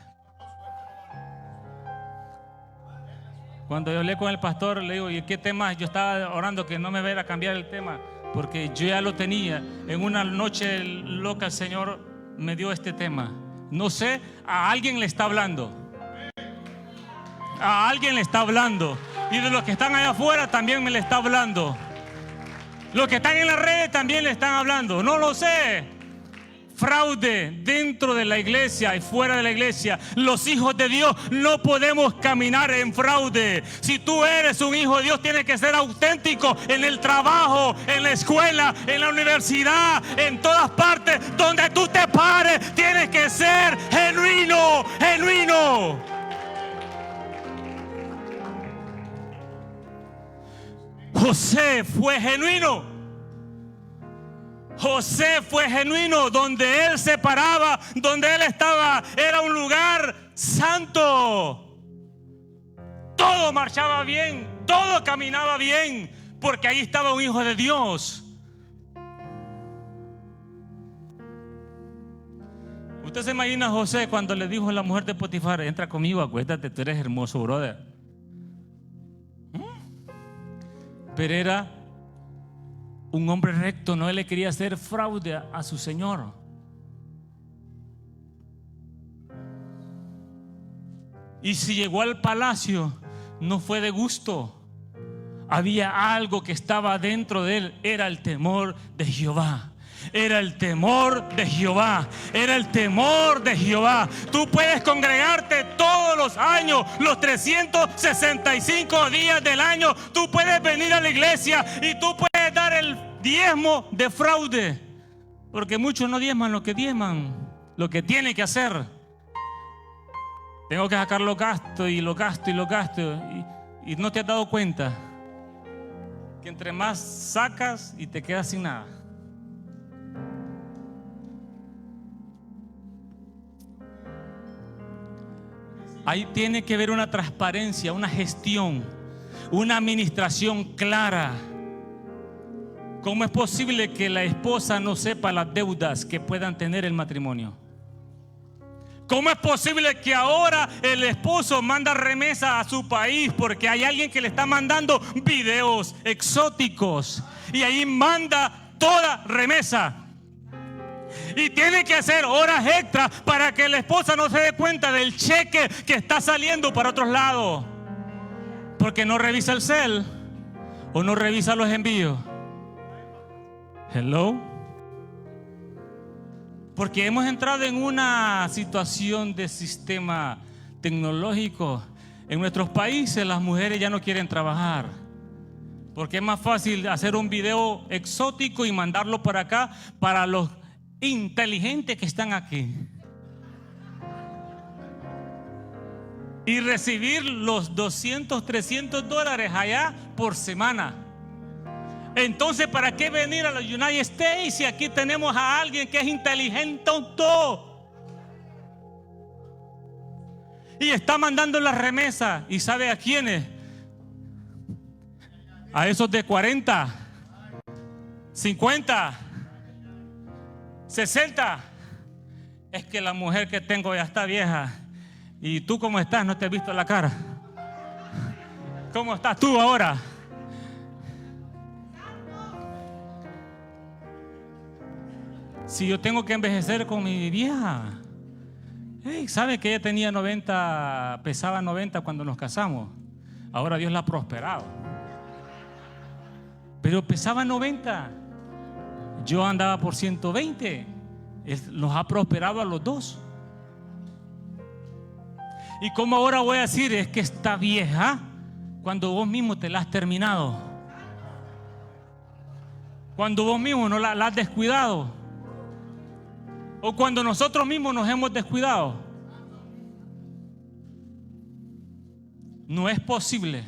Cuando yo hablé con el pastor, le digo, ¿y qué tema? Yo estaba orando que no me vaya a cambiar el tema, porque yo ya lo tenía. En una noche loca el Señor me dio este tema. No sé, a alguien le está hablando. A alguien le está hablando. Y de los que están allá afuera también me le está hablando. Los que están en las redes también le están hablando. No lo sé. Fraude dentro de la iglesia y fuera de la iglesia. Los hijos de Dios no podemos caminar en fraude. Si tú eres un hijo de Dios, tienes que ser auténtico en el trabajo, en la escuela, en la universidad, en todas partes donde tú te pares. Tienes que ser genuino, genuino. José fue genuino. José fue genuino. Donde él se paraba, donde él estaba, era un lugar santo. Todo marchaba bien, todo caminaba bien, porque ahí estaba un hijo de Dios. Usted se imagina a José cuando le dijo a la mujer de Potifar: entra conmigo, acuéstate, tú eres hermoso, brother. Pero era un hombre recto, no le quería hacer fraude a su Señor. Y si llegó al palacio, no fue de gusto. Había algo que estaba dentro de él. Era el temor de Jehová. Era el temor de Jehová. Era el temor de Jehová. Tú puedes congregarte todos los años, los 365 días del año. Tú puedes venir a la iglesia y tú puedes dar el diezmo de fraude, porque muchos no diezman lo que diezman, lo que tienen que hacer. Tengo que sacar los gastos y los gastos y los gastos, y no te has dado cuenta que entre más sacas y te quedas sin nada. Ahí tiene que haber una transparencia, una gestión, una administración clara. ¿Cómo es posible que la esposa no sepa las deudas que puedan tener el matrimonio? ¿Cómo es posible que ahora el esposo manda remesa a su país porque hay alguien que le está mandando videos exóticos y ahí manda toda remesa? Y tiene que hacer horas extras para que la esposa no se dé cuenta del cheque que está saliendo para otros lados, porque no revisa el cel o no revisa los envíos. Hello. Porque hemos entrado en una situación de sistema tecnológico. En nuestros países las mujeres ya no quieren trabajar, porque es más fácil hacer un video exótico y mandarlo para acá, para los inteligentes que están aquí, y recibir los $200, $300 allá por semana. Entonces, ¿para qué venir a los United States si aquí tenemos a alguien que es inteligente todo? Y está mandando la remesa. ¿Y sabe a quiénes? A esos de 40, 50, 60. Es que la mujer que tengo ya está vieja. ¿Y tú cómo estás? No te he visto la cara. ¿Cómo estás tú ahora? Si yo tengo que envejecer con mi vieja. Hey, ¿sabe que ella tenía 90, pesaba 90 cuando nos casamos? Ahora Dios la ha prosperado. Pero pesaba 90. Yo andaba por 120. nos ha prosperado a los dos. Y como ahora voy a decir, es que está vieja, cuando vos mismo te la has terminado, cuando vos mismo no la has descuidado, o cuando nosotros mismos nos hemos descuidado. No es posible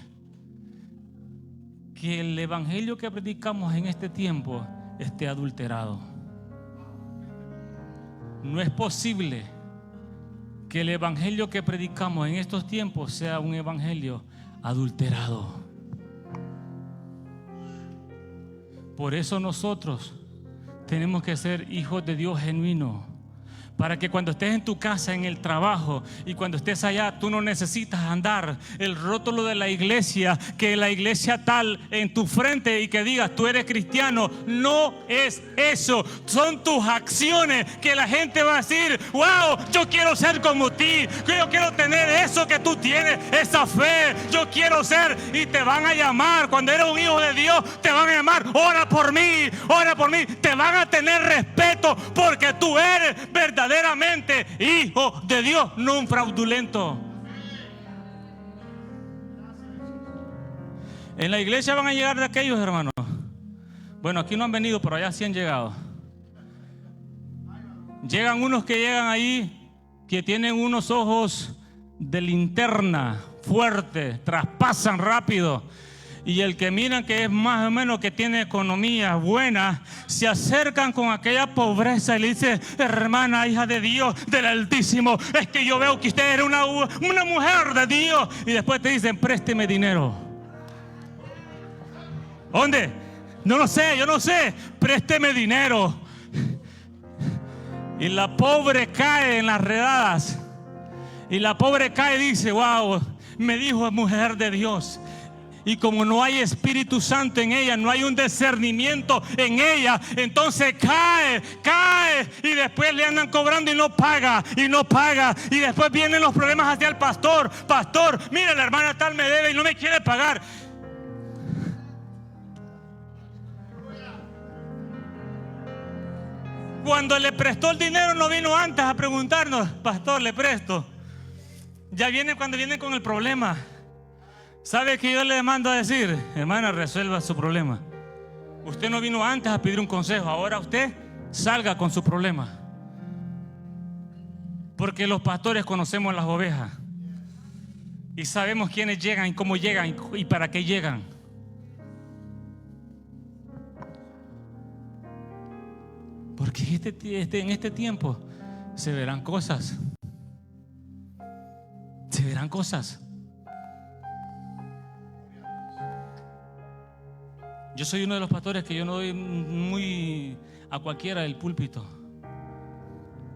que el evangelio que predicamos en este tiempo esté adulterado. No es posible que el evangelio que predicamos en estos tiempos sea un evangelio adulterado. Por eso nosotros tenemos que ser hijos de Dios genuinos, para que cuando estés en tu casa, en el trabajo, y cuando estés allá, tú no necesitas andar el rótulo de la iglesia, que la iglesia tal en tu frente y que digas tú eres cristiano. No es eso, son tus acciones que la gente va a decir: wow, yo quiero ser como ti, yo quiero tener eso que tú tienes, esa fe, yo quiero ser. Y te van a llamar, cuando eres un hijo de Dios, te van a llamar: ora por mí, ora por mí. Te van a tener respeto porque tú eres verdaderamente hijo de Dios, no un fraudulento. En la iglesia van a llegar de aquellos, hermanos. Bueno, aquí no han venido, pero allá sí han llegado. Llegan unos que llegan ahí, que tienen unos ojos de linterna fuerte, traspasan rápido. Y el que miran que es más o menos que tiene economía buena, se acercan con aquella pobreza y le dicen: hermana, hija de Dios, del Altísimo, es que yo veo que usted era una mujer de Dios. Y después te dicen: présteme dinero. ¿Dónde? No lo sé, yo no sé. Présteme dinero. Y la pobre cae en las redadas. Y la pobre cae y dice: wow, me dijo mujer de Dios. Y como no hay Espíritu Santo en ella, no hay un discernimiento en ella, entonces cae y después le andan cobrando y no paga. Y después vienen los problemas hacia el pastor: pastor, mira, la hermana tal me debe y no me quiere pagar. Cuando le prestó el dinero no vino antes a preguntarnos: pastor, le presto. Ya viene cuando viene con el problema. ¿Sabe que yo le mando a decir? Hermana, resuelva su problema. Usted no vino antes a pedir un consejo, ahora usted salga con su problema. Porque los pastores conocemos las ovejas y sabemos quiénes llegan y cómo llegan y para qué llegan. Porque en este tiempo se verán cosas. Se verán cosas. Yo soy uno de los pastores que yo no doy muy a cualquiera el púlpito.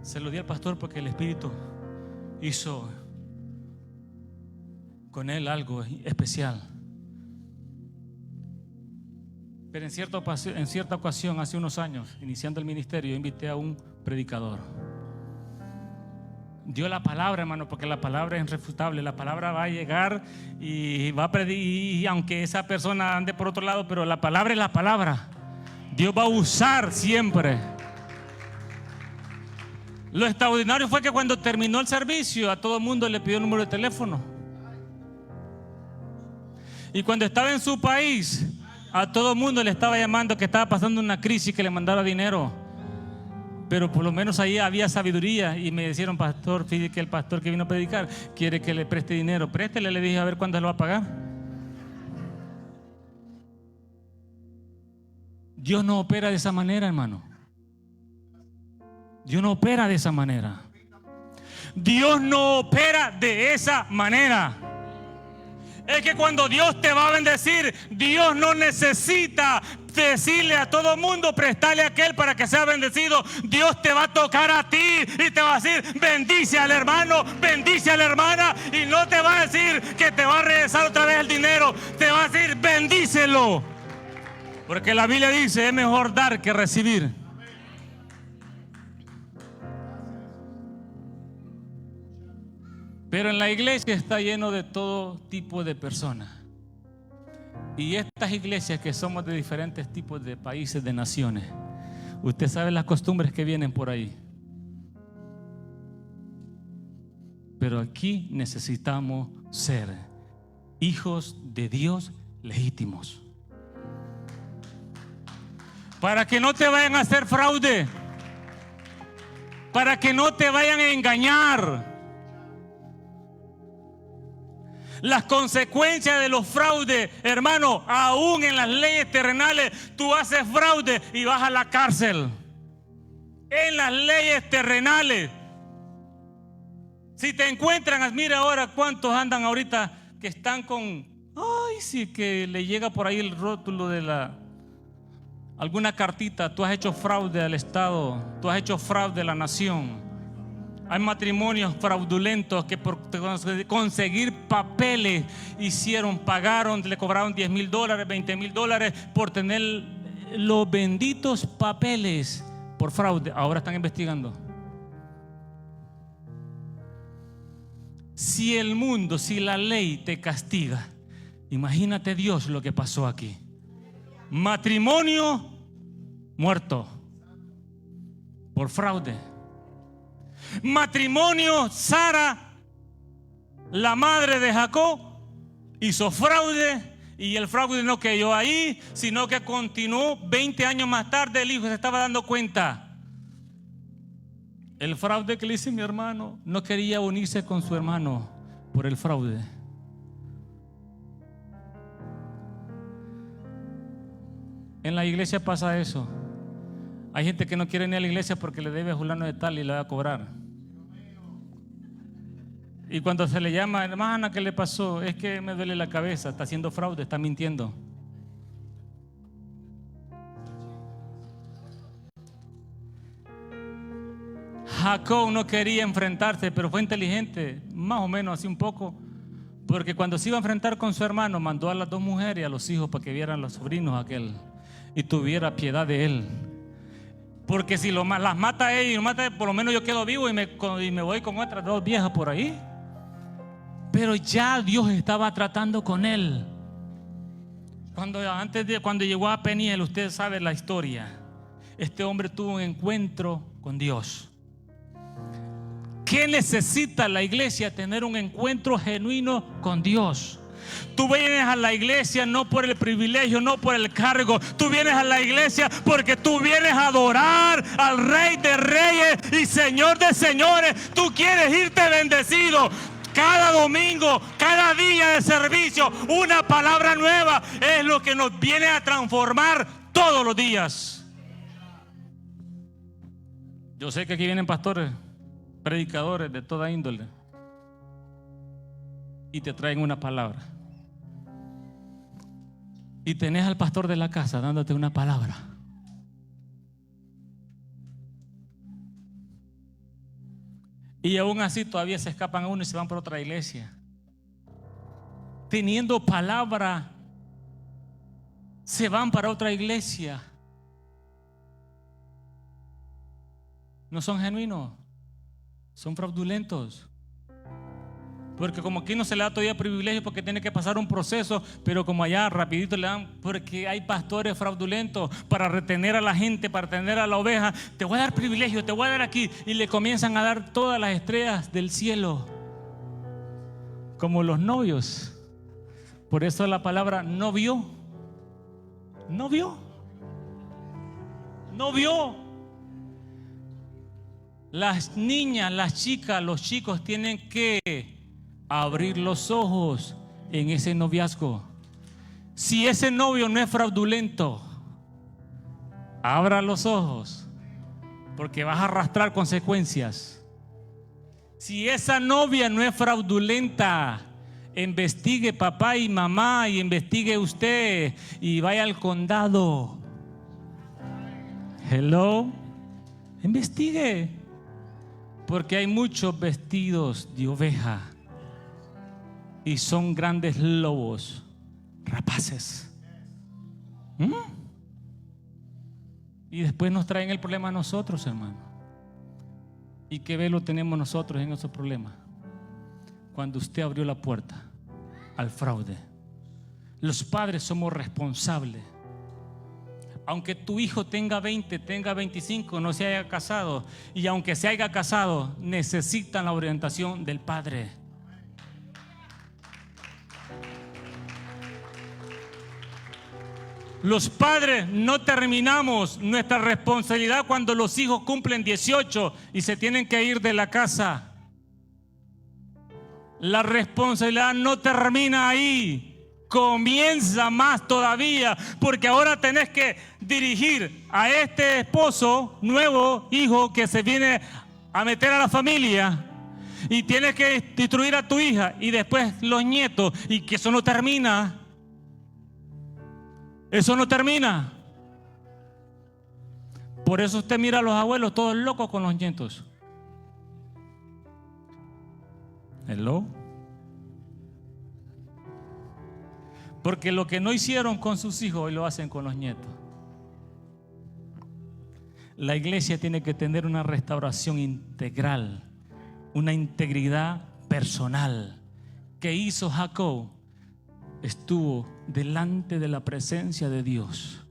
Se lo di al pastor porque el Espíritu hizo con él algo especial. Pero en cierta ocasión, hace unos años, iniciando el ministerio, invité a un predicador. Dio la palabra, hermano, porque la palabra es irrefutable. La palabra va a llegar y va a predicar, y aunque esa persona ande por otro lado, pero la palabra es la palabra. Dios va a usar siempre. Lo extraordinario fue que cuando terminó el servicio, a todo el mundo le pidió el número de teléfono. Y cuando estaba en su país, a todo el mundo le estaba llamando que estaba pasando una crisis, que le mandara dinero. Pero por lo menos ahí había sabiduría. Y me dijeron: pastor, fíjate que el pastor que vino a predicar quiere que le preste dinero. Préstele, le dije, a ver cuándo lo va a pagar. Dios no opera de esa manera, hermano. Dios no opera de esa manera. Dios no opera de esa manera. Es que cuando Dios te va a bendecir, Dios no necesita decirle a todo el mundo: prestarle a aquel para que sea bendecido. Dios te va a tocar a ti y te va a decir: bendice al hermano, bendice a la hermana. Y no te va a decir que te va a regresar otra vez el dinero. Te va a decir: bendícelo. Porque la Biblia dice: es mejor dar que recibir. Pero en la iglesia está lleno de todo tipo de personas. Y estas iglesias que somos de diferentes tipos de países, de naciones, usted sabe las costumbres que vienen por ahí. Pero aquí necesitamos ser hijos de Dios legítimos. Para que no te vayan a hacer fraude. Para que no te vayan a engañar. Las consecuencias de los fraudes, hermano, aún en las leyes terrenales, tú haces fraude y vas a la cárcel. En las leyes terrenales. Si te encuentran, mira ahora cuántos andan ahorita que están con, ay, sí, que le llega por ahí el rótulo de alguna cartita. Tú has hecho fraude al Estado, tú has hecho fraude a la nación. Hay matrimonios fraudulentos que por conseguir papeles pagaron, le cobraron $10,000, $20,000 por tener los benditos papeles por fraude. Ahora están investigando. Si el mundo, si la ley te castiga, imagínate Dios lo que pasó aquí. Matrimonio muerto por fraude. Matrimonio, Sara, la madre de Jacob, hizo fraude y el fraude no quedó ahí, sino que continuó. 20 años más tarde el hijo se estaba dando cuenta. El fraude que le hice mi hermano, no quería unirse con su hermano por el fraude. En la iglesia pasa eso. Hay gente que no quiere ir a la iglesia porque le debe a fulano de tal y le va a cobrar. Y cuando se le llama, hermana, ¿qué le pasó? Es que me duele la cabeza. Está haciendo fraude, está mintiendo. Jacob no quería enfrentarse, pero fue inteligente, más o menos así un poco, porque cuando se iba a enfrentar con su hermano, mandó a las 2 mujeres y a los hijos para que vieran los sobrinos aquel y tuviera piedad de él. Porque si las mata a ella y lo mata, por lo menos yo quedo vivo y me voy con otras 2 viejas por ahí. Pero ya Dios estaba tratando con él. Cuando llegó a Peniel, usted sabe la historia. Este hombre tuvo un encuentro con Dios. ¿Qué necesita la iglesia? Tener un encuentro genuino con Dios. Tú vienes a la iglesia no por el privilegio, no por el cargo. Tú vienes a la iglesia porque tú vienes a adorar al Rey de Reyes y Señor de Señores. Tú quieres irte bendecido. Cada domingo, cada día de servicio, una palabra nueva es lo que nos viene a transformar todos los días. Yo sé que aquí vienen pastores, predicadores de toda índole y te traen una palabra. Y tenés al pastor de la casa dándote una palabra. Y aún así todavía se escapan a uno y se van por otra iglesia. Teniendo palabra, se van para otra iglesia. No son genuinos, son fraudulentos. Porque como aquí no se le da todavía privilegio porque tiene que pasar un proceso, pero como allá rapidito le dan, porque hay pastores fraudulentos para retener a la gente, para retener a la oveja. Te voy a dar privilegio, te voy a dar aquí, y le comienzan a dar todas las estrellas del cielo, como los novios. Por eso la palabra no vio. Las niñas, las chicas, los chicos tienen que abrir los ojos en ese noviazgo. Si ese novio no es fraudulento, abra los ojos, porque vas a arrastrar consecuencias. Si esa novia no es fraudulenta, investigue papá y mamá, y investigue usted y vaya al condado. Hello, investigue, porque hay muchos vestidos de oveja y son grandes lobos rapaces. Y después nos traen el problema a nosotros, hermano. ¿Y qué velo tenemos nosotros en esos problemas? Cuando usted abrió la puerta al fraude. Los padres somos responsables, Aunque tu hijo tenga 20, tenga 25, no se haya casado, y aunque se haya casado, necesitan la orientación del padre. Los padres no terminamos nuestra responsabilidad cuando los hijos cumplen 18 y se tienen que ir de la casa. La responsabilidad no termina ahí. Comienza más todavía, porque ahora tenés que dirigir a este esposo, nuevo hijo que se viene a meter a la familia, y tienes que instruir a tu hija y después los nietos, y que eso no termina. Eso no termina. Por eso usted mira a los abuelos todos locos con los nietos. Hello. Porque lo que no hicieron con sus hijos hoy lo hacen con los nietos. La iglesia tiene que tener una restauración integral, una integridad personal. ¿Qué hizo Jacob? Estuvo delante de la presencia de Dios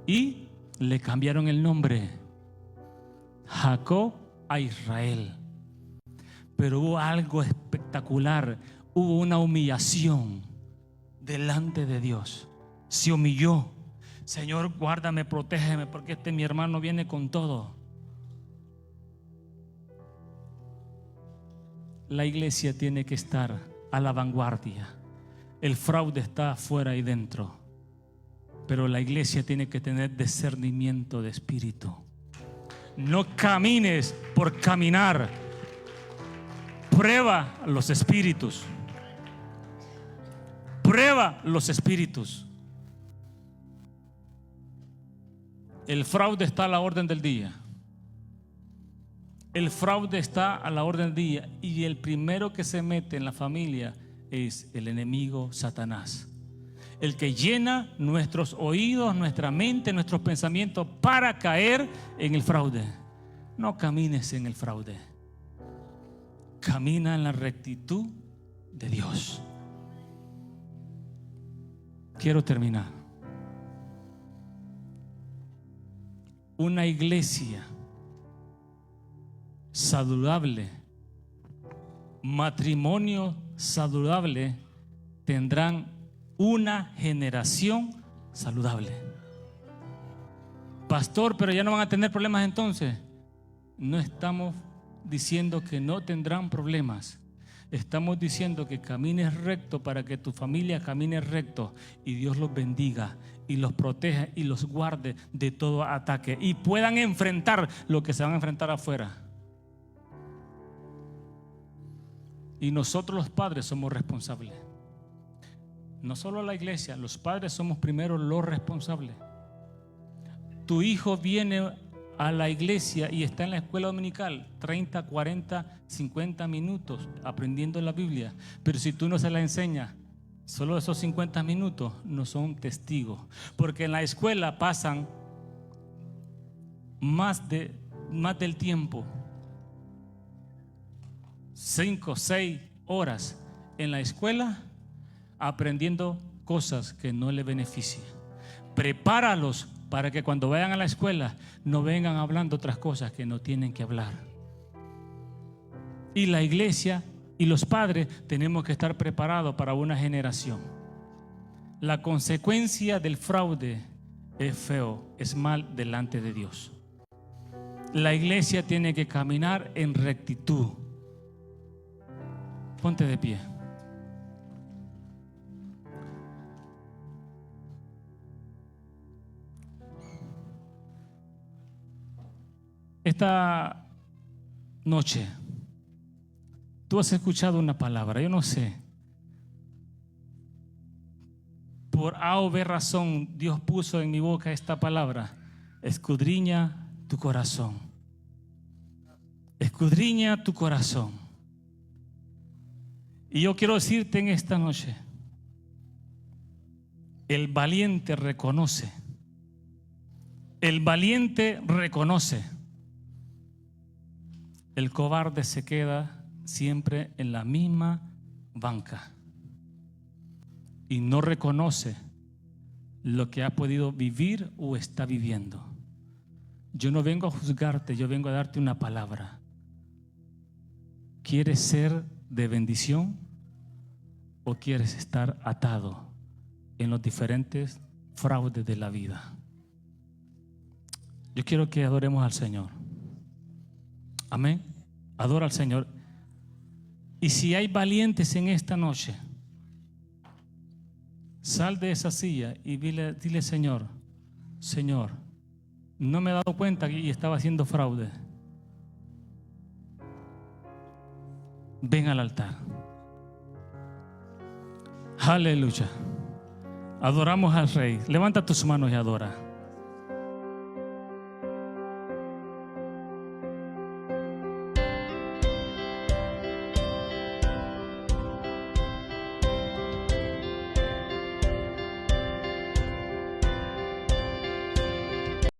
y le cambiaron el nombre, Jacob, a Israel. Pero hubo algo espectacular, hubo una humillación delante de Dios. Se humilló. Señor, guárdame, protégeme, porque mi hermano viene con todo. La iglesia tiene que estar a la vanguardia. El fraude está afuera y dentro, pero la iglesia tiene que tener discernimiento de espíritu. No camines por caminar. Prueba los espíritus. Prueba los espíritus. El fraude está a la orden del día. El fraude está a la orden del día, y el primero que se mete en la familia es el enemigo Satanás, el que llena nuestros oídos, nuestra mente, nuestros pensamientos para caer en el fraude. No camines en el fraude. Camina en la rectitud de Dios. Quiero terminar. Una iglesia saludable, matrimonio saludable, tendrán una generación saludable. Pastor, pero ya no van a tener problemas entonces. No estamos diciendo que no tendrán problemas. Estamos diciendo que camines recto para que tu familia camine recto y Dios los bendiga y los proteja y los guarde de todo ataque y puedan enfrentar lo que se van a enfrentar afuera. Y nosotros los padres somos responsables. No solo la iglesia, los padres somos primero los responsables. Tu hijo viene a la iglesia y está en la escuela dominical 30, 40, 50 minutos aprendiendo la Biblia, pero si tú no se la enseñas, solo esos 50 minutos no son testigos, porque en la escuela pasan más del tiempo, 5, 6 horas en la escuela aprendiendo cosas que no le benefician. Prepáralos para que cuando vayan a la escuela no vengan hablando otras cosas que no tienen que hablar. Y la iglesia y los padres tenemos que estar preparados para una generación. La consecuencia del fraude es feo, es mal delante de Dios. La iglesia tiene que caminar en rectitud. Ponte de pie. Esta noche tú has escuchado una palabra, yo no sé, por A o B razón Dios puso en mi boca esta palabra: escudriña tu corazón. Escudriña tu corazón. Y yo quiero decirte en esta noche: el valiente reconoce. El valiente reconoce. El cobarde se queda siempre en la misma banca y no reconoce lo que ha podido vivir o está viviendo. Yo no vengo a juzgarte, yo vengo a darte una palabra. ¿Quieres ser de bendición o quieres estar atado en los diferentes fraudes de la vida? Yo quiero que adoremos al Señor. Amén. Adora al Señor. Y si hay valientes en esta noche, sal de esa silla y dile, Señor, Señor, no me he dado cuenta y estaba haciendo fraude. Ven al altar. Aleluya. Adoramos al Rey. Levanta tus manos y adora.